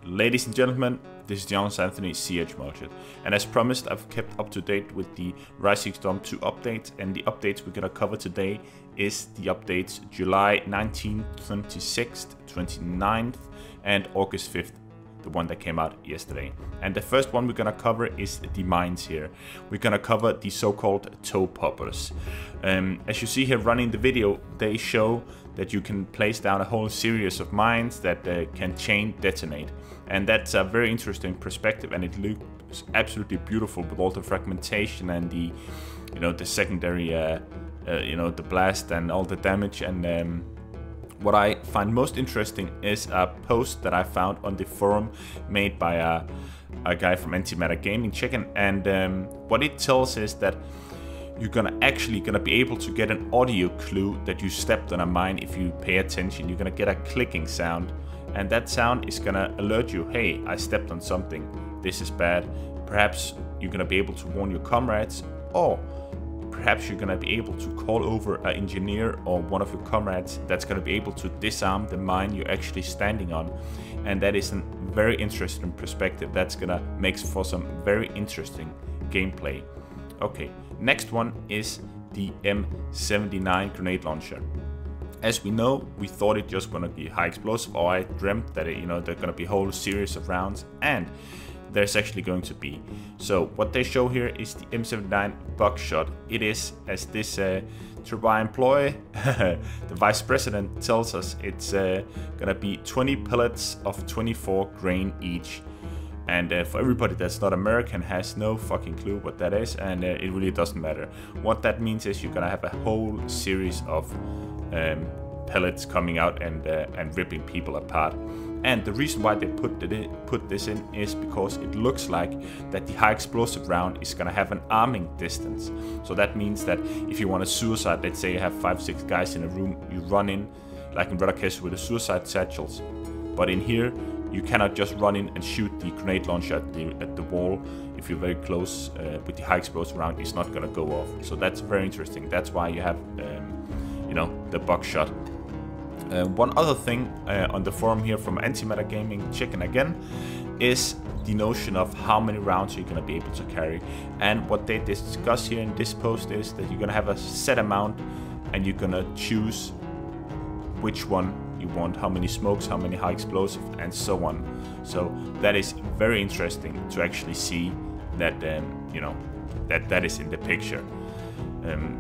Ladies and gentlemen, this is Jonas Anthony, CH Melchett, and as promised, I've kept up to date with the Rising Storm 2 updates, and the updates we're gonna cover today is the updates July 19th, 26th, 29th, and August 5th, the one that came out yesterday. And the first one we're gonna cover is the mines here. We're gonna cover the so-called toe poppers. As you see here running the video, they show that you can place down a whole series of mines that can chain detonate. And that's a very interesting perspective, and it looks absolutely beautiful with all the fragmentation and the, the secondary, the blast and all the damage. And what I find most interesting is a post that I found on the forum made by a guy from M79 Gaming Chicken, and what it tells is that you're actually gonna be able to get an audio clue that you stepped on a mine. If you pay attention, you're gonna get a clicking sound, and that sound is gonna alert you, hey, I stepped on something, this is bad. Perhaps you're gonna be able to warn your comrades, or perhaps you're gonna be able to call over an engineer or one of your comrades that's gonna be able to disarm the mine you're actually standing on. And that is a very interesting perspective. That's gonna make for some very interesting gameplay. Okay, next one is the M79 grenade launcher. As we know, we thought it just gonna be high explosive, or I dreamt that there's gonna be a whole series of rounds, and there's actually going to be. So what they show here is the M79 BUCKSHOT. It is, as this Turbine employee, the vice president tells us, it's gonna be 20 pellets of 24 grain each. And for everybody that's not American, has no fucking clue what that is, and it really doesn't matter. What that means is you're gonna have a whole series of pellets coming out and ripping people apart. And the reason why they put this in is because it looks like that the high explosive round is gonna have an arming distance. So that means that if you want to suicide, let's say you have 5-6 guys in a room, you run in like in Ragdolls with the suicide satchels. But in here, you cannot just run in and shoot the grenade launcher at the wall. If you're very close with the high explosive round, it's not gonna go off. So that's very interesting. That's why you have, the BUCKSHOT. One other thing on the forum here from M79 Gaming Chicken again is the notion of how many rounds you're gonna be able to carry. And what they discuss here in this post is that you're gonna have a set amount, and you're gonna choose which one you want, how many smokes, how many high explosive, and so on. So that is very interesting to actually see that that is in the picture.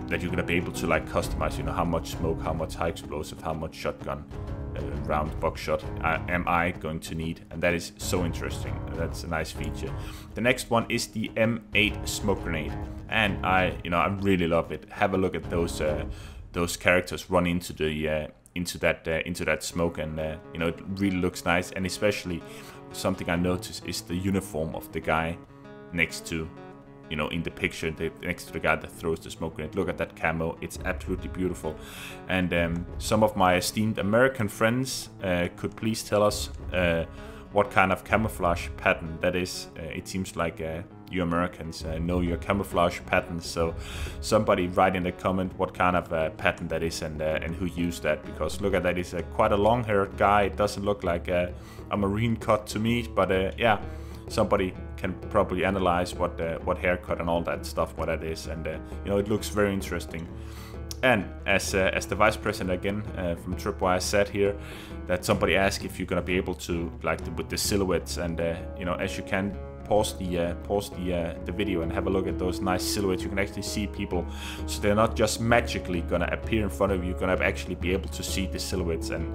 That you're gonna be able to like customize, how much smoke, how much high explosive, how much shotgun round BUCKSHOT am I going to need, and that is so interesting. That's a nice feature. The next one is the M8 smoke grenade, and I really love it. Have a look at those characters run into the into that smoke, and it really looks nice. And especially something I noticed is the uniform of the guy next to, in the picture, next to the guy that throws the smoke grenade. Look at that camo, it's absolutely beautiful. And some of my esteemed American friends could please tell us what kind of camouflage pattern that is. It seems like you Americans know your camouflage patterns, so somebody write in the comment what kind of pattern that is, and who used that, because look at that, it's quite a long-haired guy. It doesn't look like a marine cut to me, but yeah, somebody can probably analyze what haircut and all that stuff, what that is, and it looks very interesting. And as the vice president again from Tripwire said here, that somebody asked if you're gonna be able to with the silhouettes, and as you can pause the video and have a look at those nice silhouettes, you can actually see people, so they're not just magically gonna appear in front of you. You're gonna actually be able to see the silhouettes, and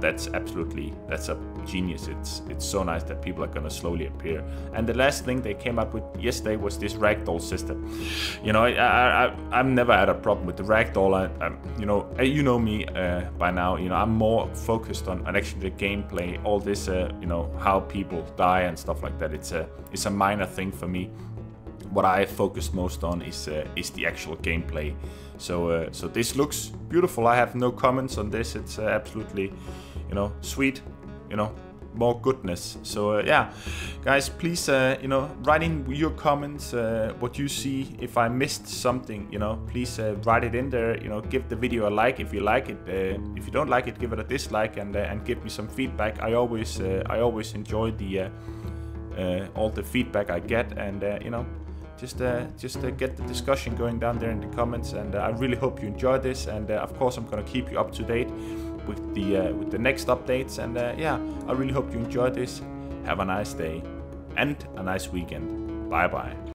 that's a genius. It's so nice that people are gonna slowly appear. And the last thing they came up with yesterday was this ragdoll system. I've never had a problem with the ragdoll. You know me by now. I'm more focused on actually the gameplay, all this how people die and stuff like that. It's a minor thing for me. What I focus most on is the actual gameplay. So this looks beautiful. I have no comments on this. It's absolutely, sweet. more goodness. So yeah, guys, please write in your comments what you see. If I missed something, please write it in there. Give the video a like if you like it. If you don't like it, give it a dislike, and give me some feedback. I always enjoy the all the feedback I get, and just get the discussion going down there in the comments. And I really hope you enjoy this, and of course I'm gonna keep you up to date with the next updates. And yeah, I really hope you enjoy this. Have a nice day and a nice weekend. Bye bye.